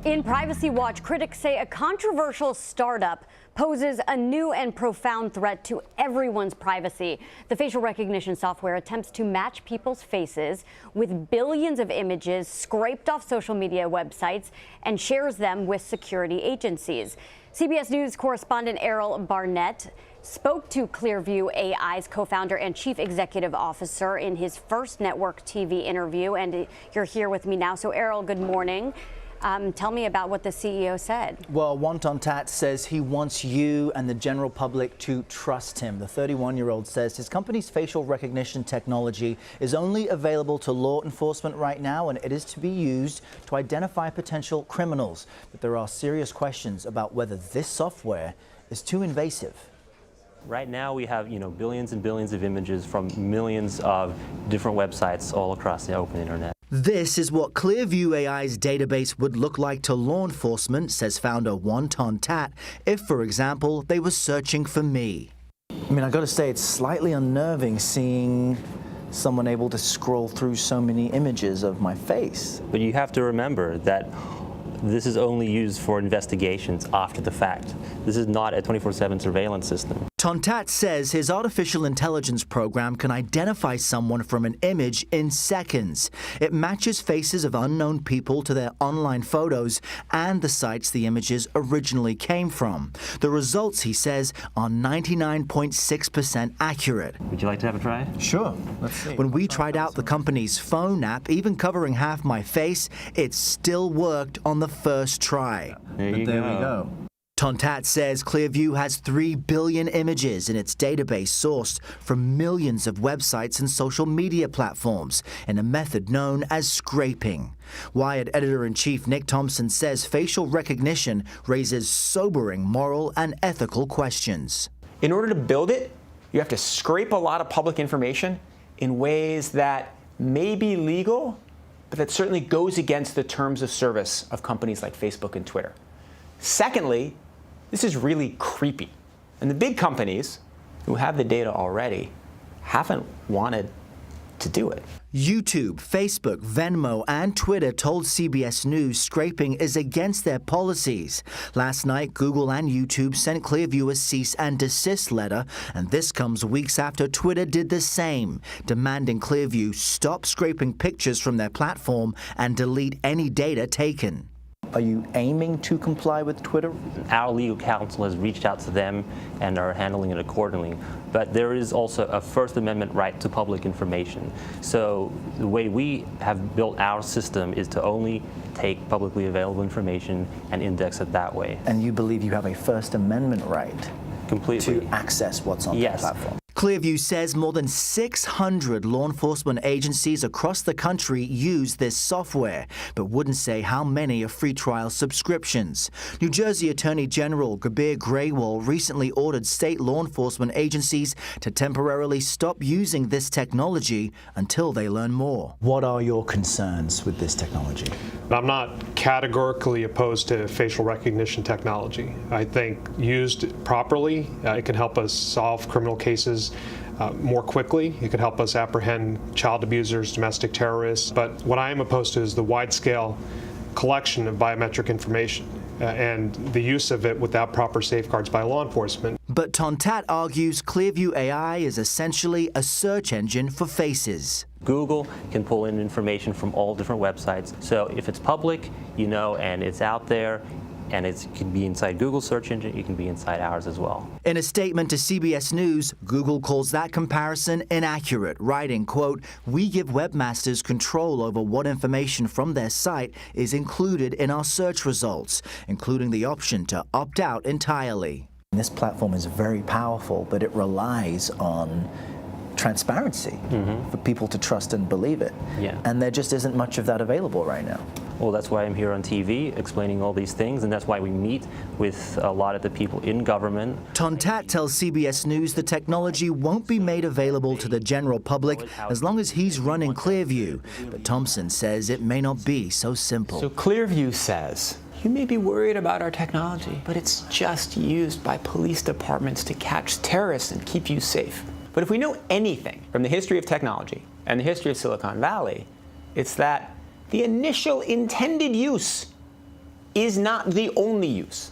In Privacy Watch, critics say a controversial startup poses a new and profound threat to everyone's privacy. The facial recognition software attempts to match people's faces with billions of images scraped off social media websites and shares them with security agencies. CBS News correspondent Errol Barnett spoke to Clearview AI's co-founder and chief executive officer in his first network TV interview, and you're here with me now. So Errol, good morning. Tell me about what the CEO said. Well, Wonton Tat says he wants you and the general public to trust him. The 31-year-old says his company's facial recognition technology is only available to law enforcement right now, and it is to be used to identify potential criminals. But there are serious questions about whether this software is too invasive. Right now we have, billions and billions of images from millions of different websites all across the open internet. This is what Clearview AI's database would look like to law enforcement, says founder Wonton Tat, if, for example, they were searching for me. I mean, I got to say, it's slightly unnerving seeing someone able to scroll through so many images of my face. But you have to remember that this is only used for investigations after the fact. This is not a 24/7 surveillance system. Tontat says his artificial intelligence program can identify someone from an image in seconds. It matches faces of unknown people to their online photos and the sites the images originally came from. The results, he says, are 99.6% accurate. Would you like to have a try? Sure. Let's see. When we tried out the company's phone app, even covering half my face, it still worked on the first try. There we go. Tontat says Clearview has 3 billion images in its database sourced from millions of websites and social media platforms in a method known as scraping. Wired editor-in-chief Nick Thompson says facial recognition raises sobering moral and ethical questions. In order to build it, you have to scrape a lot of public information in ways that may be legal, but that certainly goes against the terms of service of companies like Facebook and Twitter. Secondly, this is really creepy. And the big companies who have the data already haven't wanted to do it. YouTube, Facebook, Venmo, and Twitter told CBS News scraping is against their policies. Last night, Google and YouTube sent Clearview a cease and desist letter, and this comes weeks after Twitter did the same, demanding Clearview stop scraping pictures from their platform and delete any data taken. Are you aiming to comply with Twitter? Our legal counsel has reached out to them and are handling it accordingly. But there is also a First Amendment right to public information. So the way we have built our system is to only take publicly available information and index it that way. And you believe you have a First Amendment right completely to access what's on the platform? Clearview says more than 600 law enforcement agencies across the country use this software, but wouldn't say how many are free trial subscriptions. New Jersey Attorney General Gurbir Grewal recently ordered state law enforcement agencies to temporarily stop using this technology until they learn more. What are your concerns with this technology? I'm not categorically opposed to facial recognition technology. I think used properly, it can help us solve criminal cases more quickly. It could help us apprehend child abusers, domestic terrorists. But what I am opposed to is the wide-scale collection of biometric information and the use of it without proper safeguards by law enforcement. But Tontat argues Clearview AI is essentially a search engine for faces. Google can pull in information from all different websites. So if it's public, and it's out there, and it can be inside Google's search engine, it can be inside ours as well. In a statement to CBS News, Google calls that comparison inaccurate, writing, quote, "We give webmasters control over what information from their site is included in our search results, including the option to opt out entirely." This platform is very powerful, but it relies on transparency for people to trust and believe it. And there just isn't much of that available right now. Well, that's why I'm here on TV explaining all these things, and that's why we meet with a lot of the people in government. Tontat tells CBS News the technology won't be made available to the general public as long as he's running Clearview. But Thompson says it may not be so simple. So Clearview says, you may be worried about our technology, but it's just used by police departments to catch terrorists and keep you safe. But if we know anything from the history of technology and the history of Silicon Valley, it's that the initial intended use is not the only use.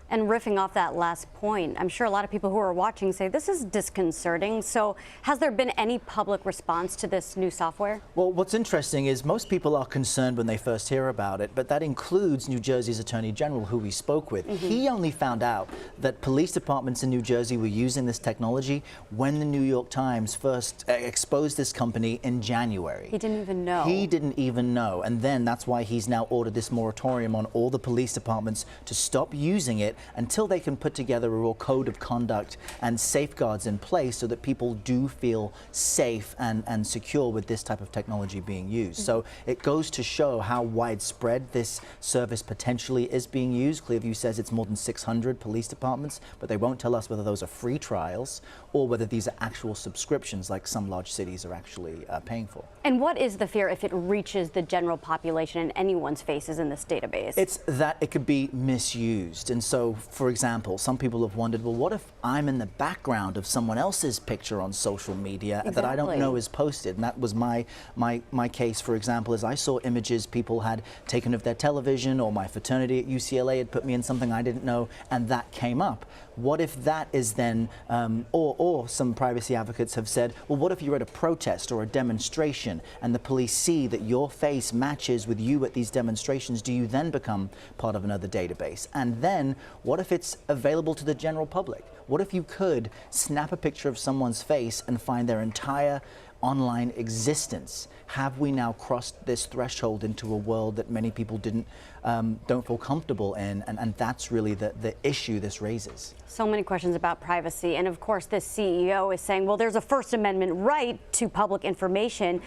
And riffing off that last point, I'm sure a lot of people who are watching say this is disconcerting. So has there been any public response to this new software? Well, what's interesting is most people are concerned when they first hear about it, but that includes New Jersey's Attorney General, who we spoke with. He only found out that police departments in New Jersey were using this technology when the New York Times first exposed this company in January. He didn't even know. He didn't even know. And then that's why he's now ordered this moratorium on all the police departments to stop using it until they can put together a real code of conduct and safeguards in place so that people do feel safe and secure with this type of technology being used. So it goes to show how widespread this service potentially is being used. Clearview says it's more than 600 police departments, but they won't tell us whether those are free trials or whether these are actual subscriptions like some large cities are actually paying for. And what is the fear if it reaches the general population and anyone's faces in this database? It's that it could be misused. And so, for example, some people have wondered, well, what if I'm in the background of someone else's picture on social media that I don't know is posted? And that was my case, for example, is I saw images people had taken of their television, or my fraternity at UCLA had put me in something I didn't know, and that came up. What if that is then, or some privacy advocates have said, well, what if you're at a protest or a demonstration and the police see that your face matches with you at these demonstrations? Do you then become part of another database? And then what if it's available to the general public? What if you could snap a picture of someone's face and find their entire online existence? Have we now crossed this threshold into a world that many people don't feel comfortable in? And that's really the issue this raises. So many questions about privacy. And of course, this CEO is saying, well, there's a First Amendment right to public information.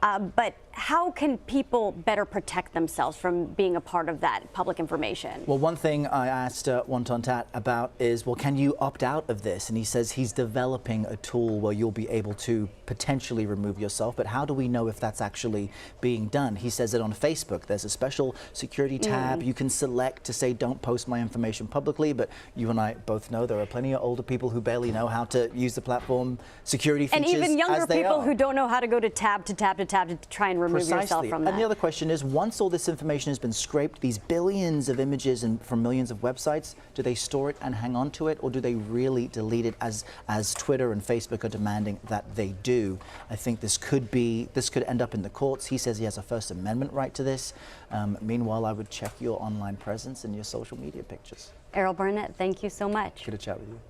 But how can people better protect themselves from being a part of that public information? Well, one thing I asked Wonton Tat about is, well, can you opt out of this? And he says he's developing a tool where you'll be able to potentially remove yourself. But how do we know if that's actually being done? He says that on Facebook, there's a special security tab. You can select to say, don't post my information publicly. But you and I both know there are plenty of older people who barely know how to use the platform security features. And even younger as they people are. who don't know how to go to tab to tab to tab to try and remove yourself from that. And the other question is, once all this information has been scraped, these billions of images and from millions of websites, do they store it and hang on to it, or do they really delete it as Twitter and Facebook are demanding that they do? I think this could end up in the courts. He says he has a First Amendment right to this. Meanwhile, I would check your online presence and your social media pictures. Errol Burnett, thank you so much. Good to chat with you.